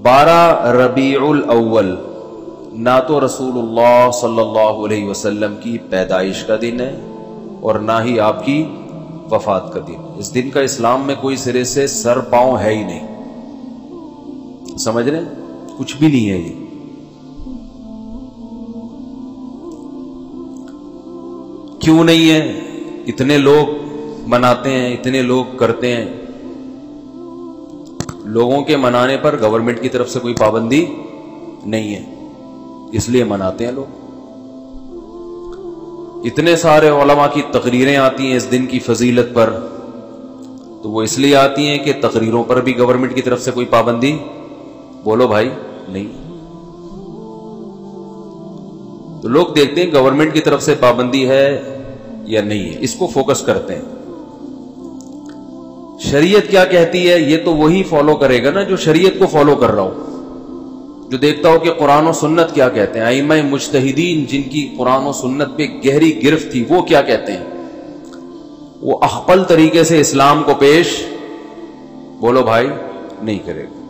12 ربیع الاول نہ تو رسول اللہ صلی اللہ علیہ وسلم کی پیدائش کا دن ہے اور نہ ہی آپ کی وفات کا دن. اس دن کا اسلام میں کوئی سرے سے سر پاؤں ہے ہی نہیں. سمجھ رہے ہیں؟ کچھ بھی نہیں ہے. یہ کیوں نہیں ہے؟ اتنے لوگ مناتے ہیں، اتنے لوگ کرتے ہیں. لوگوں کے منانے پر گورنمنٹ کی طرف سے کوئی پابندی نہیں ہے، اس لیے مناتے ہیں لوگ. اتنے سارے علماء کی تقریریں آتی ہیں اس دن کی فضیلت پر، تو وہ اس لیے آتی ہیں کہ تقریروں پر بھی گورنمنٹ کی طرف سے کوئی پابندی بولو بھائی نہیں. تو لوگ دیکھتے ہیں گورنمنٹ کی طرف سے پابندی ہے یا نہیں ہے، اس کو فوکس کرتے ہیں. شریعت کیا کہتی ہے یہ تو وہی فالو کرے گا نا جو شریعت کو فالو کر رہا ہو، جو دیکھتا ہو کہ قرآن و سنت کیا کہتے ہیں. ائمہ مجتہدین جن کی قرآن و سنت پہ گہری گرفت تھی وہ کیا کہتے ہیں، وہ اخپل طریقے سے اسلام کو پیش بولو بھائی نہیں کرے گا.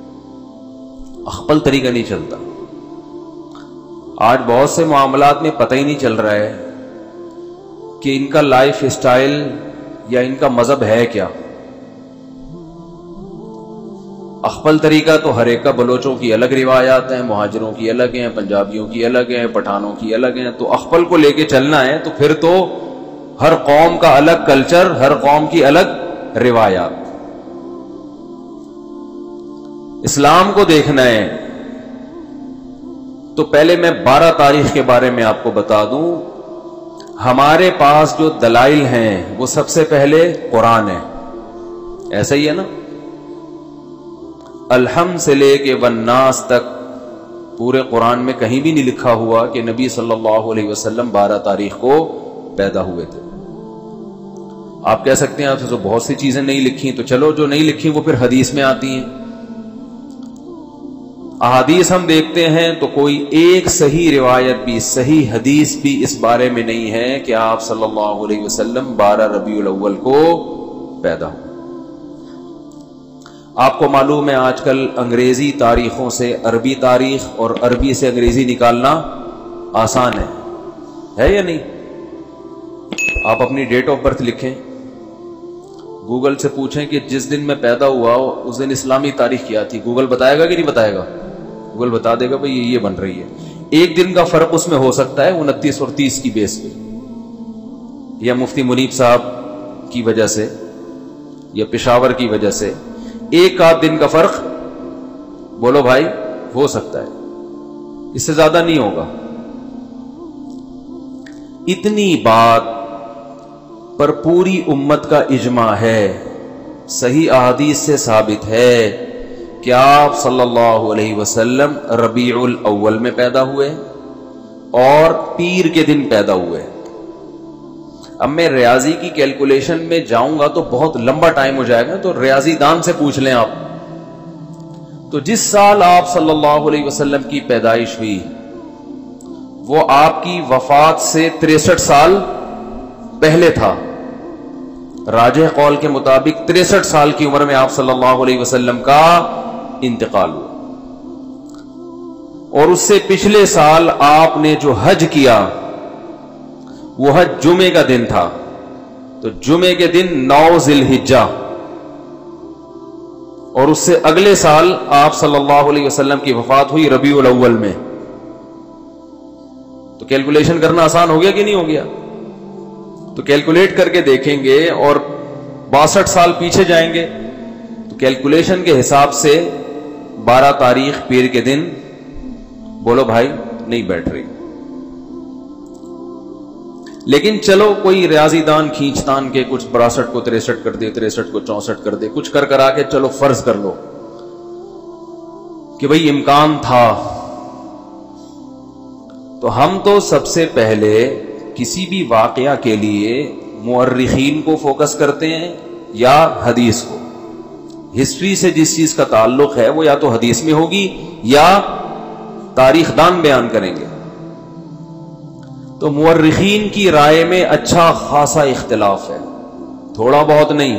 اخپل طریقہ نہیں چلتا. آج بہت سے معاملات میں پتہ ہی نہیں چل رہا ہے کہ ان کا لائف اسٹائل یا ان کا مذہب ہے کیا. اخپل طریقہ تو ہر ایک کا، بلوچوں کی الگ روایات ہیں، مہاجروں کی الگ ہیں، پنجابیوں کی الگ ہیں، پٹھانوں کی الگ ہیں. تو اخپل کو لے کے چلنا ہے تو پھر تو ہر قوم کا الگ کلچر، ہر قوم کی الگ روایات. اسلام کو دیکھنا ہے تو پہلے میں 12 تاریخ کے بارے میں آپ کو بتا دوں. ہمارے پاس جو دلائل ہیں وہ سب سے پہلے قرآن ہے. ایسا ہی ہے نا؟ الحمد سے لے کے والناس تک پورے قرآن میں کہیں بھی نہیں لکھا ہوا کہ نبی صلی اللہ علیہ وسلم 12 تاریخ کو پیدا ہوئے تھے. آپ کہہ سکتے ہیں آپ سے تو بہت سی چیزیں نہیں لکھی، تو چلو جو نہیں لکھی وہ پھر حدیث میں آتی ہیں. احادیث ہم دیکھتے ہیں تو کوئی ایک صحیح روایت بھی، صحیح حدیث بھی اس بارے میں نہیں ہے کہ آپ صلی اللہ علیہ وسلم 12 ربیع الاول کو پیدا ہوئے. آپ کو معلوم ہے آج کل انگریزی تاریخوں سے عربی تاریخ اور عربی سے انگریزی نکالنا آسان ہے یا نہیں؟ آپ اپنی ڈیٹ آف برتھ لکھیں، گوگل سے پوچھیں کہ جس دن میں پیدا ہوا اس دن اسلامی تاریخ کیا تھی. گوگل بتائے گا کہ نہیں بتائے گا؟ گوگل بتا دے گا بھئی یہ بن رہی ہے. ایک دن کا فرق اس میں ہو سکتا ہے 29 اور 30 کی بیس پہ، یا مفتی منیب صاحب کی وجہ سے یا پشاور کی وجہ سے ایک آدھ دن کا فرق بولو بھائی ہو سکتا ہے، اس سے زیادہ نہیں ہوگا. اتنی بات پر پوری امت کا اجماع ہے، صحیح احادیث سے ثابت ہے کہ آپ صلی اللہ علیہ وسلم ربیع الاول میں پیدا ہوئے اور پیر کے دن پیدا ہوئے. اب میں ریاضی کی کیلکولیشن میں جاؤں گا تو بہت لمبا ٹائم ہو جائے گا، تو ریاضی دان سے پوچھ لیں آپ. تو جس سال آپ صلی اللہ علیہ وسلم کی پیدائش ہوئی وہ آپ کی وفات سے 63 سال پہلے تھا. راجح قول کے مطابق 63 سال کی عمر میں آپ صلی اللہ علیہ وسلم کا انتقال ہوا. اور اس سے پچھلے سال آپ نے جو حج کیا وہ حج جمعے کا دن تھا، تو جمعے کے دن 9 ذی الحجہ. اور اس سے اگلے سال آپ صلی اللہ علیہ وسلم کی وفات ہوئی ربیع الاول میں. تو کیلکولیشن کرنا آسان ہو گیا کہ نہیں ہو گیا؟ تو کیلکولیٹ کر کے دیکھیں گے اور 62 سال پیچھے جائیں گے تو کیلکولیشن کے حساب سے 12 تاریخ پیر کے دن بولو بھائی نہیں بیٹھ رہی. لیکن چلو کوئی ریاضی دان کھینچ تان کے کچھ 62 کو 63 کر دے، 63 کو 64 کر دے، کچھ کر آ کے چلو فرض کر لو کہ بھئی امکان تھا. تو ہم تو سب سے پہلے کسی بھی واقعہ کے لیے مورخین کو فوکس کرتے ہیں یا حدیث کو. ہسٹری سے جس چیز کا تعلق ہے وہ یا تو حدیث میں ہوگی یا تاریخ دان بیان کریں گے. تو مورخین کی رائے میں اچھا خاصا اختلاف ہے، تھوڑا بہت نہیں.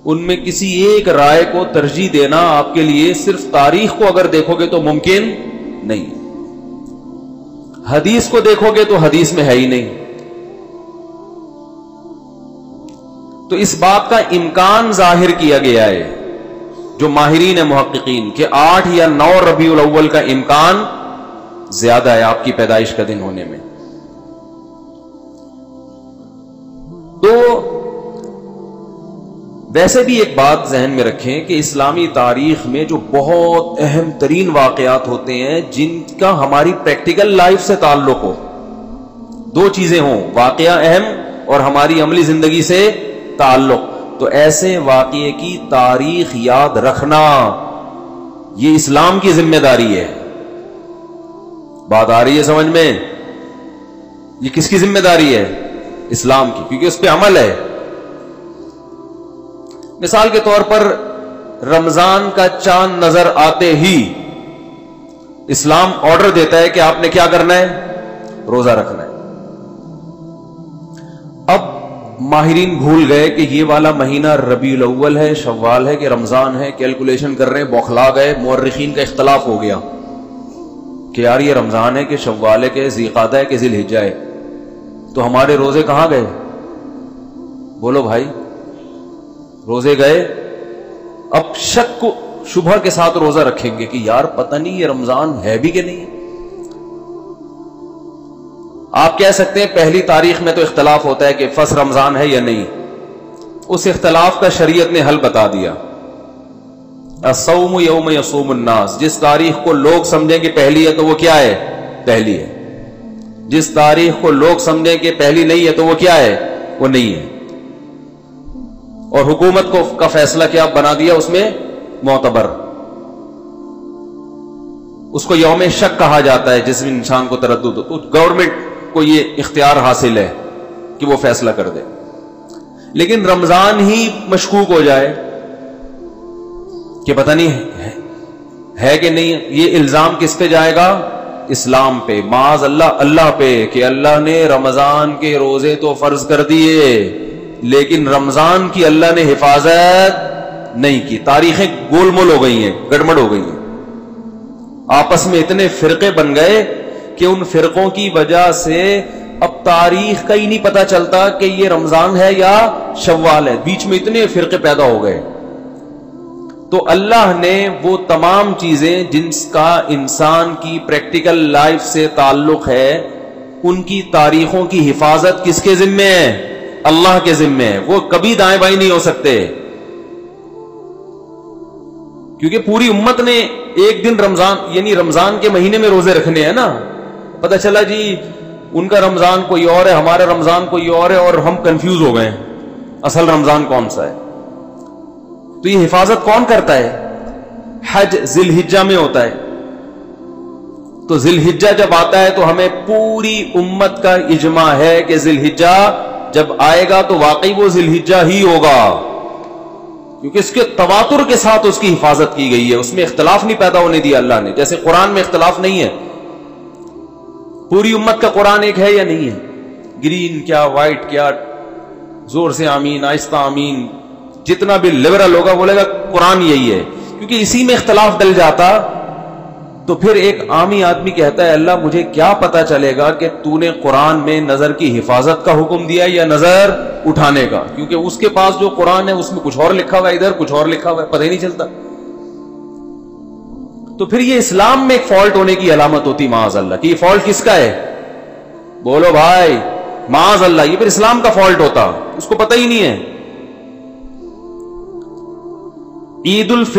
ان میں کسی ایک رائے کو ترجیح دینا آپ کے لیے صرف تاریخ کو اگر دیکھو گے تو ممکن نہیں، حدیث کو دیکھو گے تو حدیث میں ہے ہی نہیں. تو اس بات کا امکان ظاہر کیا گیا ہے جو ماہرین محققین کہ 8 یا 9 ربیع الاول کا امکان زیادہ ہے آپ کی پیدائش کا دن ہونے میں. تو ویسے بھی ایک بات ذہن میں رکھیں کہ اسلامی تاریخ میں جو بہت اہم ترین واقعات ہوتے ہیں جن کا ہماری پریکٹیکل لائف سے تعلق ہو، 2 چیزیں ہوں، واقعہ اہم اور ہماری عملی زندگی سے تعلق، تو ایسے واقعے کی تاریخ یاد رکھنا یہ اسلام کی ذمہ داری ہے. بات آ رہی ہے سمجھ میں؟ یہ کس کی ذمہ داری ہے؟ اسلام کی، کیونکہ اس پہ عمل ہے. مثال کے طور پر رمضان کا چاند نظر آتے ہی اسلام آرڈر دیتا ہے کہ آپ نے کیا کرنا ہے؟ روزہ رکھنا ہے. اب ماہرین بھول گئے کہ یہ والا مہینہ ربیع الاول ہے، شوال ہے کہ رمضان ہے، کیلکولیشن کر رہے ہیں، بوکھلا گئے. مورخین کا اختلاف ہو گیا کہ یار یہ رمضان ہے کہ شوال ہے کہ ذی قعدہ ہے کہ ذی الحجہ ہے، تو ہمارے روزے کہاں گئے؟ بولو بھائی، روزے گئے. اب شک کو شبہ کے ساتھ روزہ رکھیں گے کہ یار پتہ نہیں یہ رمضان ہے بھی کہ نہیں. آپ کہہ سکتے ہیں پہلی تاریخ میں تو اختلاف ہوتا ہے کہ فرض رمضان ہے یا نہیں، اس اختلاف کا شریعت نے حل بتا دیا. الصوم یوم یصوم الناس، جس تاریخ کو لوگ سمجھیں کہ پہلی ہے تو وہ کیا ہے؟ پہلی ہے. جس تاریخ کو لوگ سمجھیں کہ پہلی نہیں ہے تو وہ کیا ہے؟ وہ نہیں ہے. اور حکومت کو کا فیصلہ کیا بنا دیا اس میں؟ معتبر. اس کو یوم شک کہا جاتا ہے جس میں انسان کو تردد ہو، تو گورنمنٹ کو یہ اختیار حاصل ہے کہ وہ فیصلہ کر دے. لیکن رمضان ہی مشکوک ہو جائے کہ پتہ نہیں ہے کہ نہیں، یہ الزام کس پہ جائے گا؟ اسلام پہ، معاذ اللہ پہ، کہ اللہ نے رمضان کے روزے تو فرض کر دیے لیکن رمضان کی اللہ نے حفاظت نہیں کی. تاریخیں گول مول ہو گئی ہیں، گڑبڑ ہو گئی ہیں. آپس میں اتنے فرقے بن گئے کہ ان فرقوں کی وجہ سے اب تاریخ کا ہی نہیں پتا چلتا کہ یہ رمضان ہے یا شوال ہے. بیچ میں اتنے فرقے پیدا ہو گئے. تو اللہ نے وہ تمام چیزیں جن کا انسان کی پریکٹیکل لائف سے تعلق ہے ان کی تاریخوں کی حفاظت کس کے ذمے ہے؟ اللہ کے ذمے ہے. وہ کبھی دائیں بائیں نہیں ہو سکتے کیونکہ پوری امت نے ایک دن رمضان یعنی رمضان کے مہینے میں روزے رکھنے ہیں نا. پتہ چلا جی ان کا رمضان کوئی اور ہے، ہمارا رمضان کوئی اور ہے، اور ہم کنفیوز ہو گئے اصل رمضان کون سا ہے. تو یہ حفاظت کون کرتا ہے؟ حج ذی الحجہ میں ہوتا ہے. تو ذی الحجہ جب آتا ہے تو ہمیں پوری امت کا اجماع ہے کہ ذی الحجہ جب آئے گا تو واقعی وہ ذی الحجہ ہی ہوگا، کیونکہ اس کے تواتر کے ساتھ اس کی حفاظت کی گئی ہے. اس میں اختلاف نہیں پیدا ہونے دیا اللہ نے. جیسے قرآن میں اختلاف نہیں ہے، پوری امت کا قرآن ایک ہے یا نہیں ہے؟ گرین کیا وائٹ کیا، زور سے آمین، آہستہ آمین، جتنا بھی لبرل ہوگا بولے گا قرآن یہی ہے. کیونکہ اسی میں اختلاف ڈل جاتا تو پھر ایک عامی آدمی کہتا ہے اللہ مجھے کیا پتا چلے گا کہ تو نے قرآن میں نظر کی حفاظت کا حکم دیا یا نظر اٹھانے کا، کیونکہ اس کے پاس جو قرآن ہے اس میں کچھ اور لکھا ہوا ہے، ادھر کچھ اور لکھا ہوا ہے، پتہ ہی نہیں چلتا. تو پھر یہ اسلام میں ایک فالٹ ہونے کی علامت ہوتی معاذ اللہ کہ یہ فالٹ کس کا ہے؟ بولو بھائی معاذ اللہ، یہ پھر اسلام کا فالٹ ہوتا، اس کو پتہ ہی نہیں ہے. عید الفطر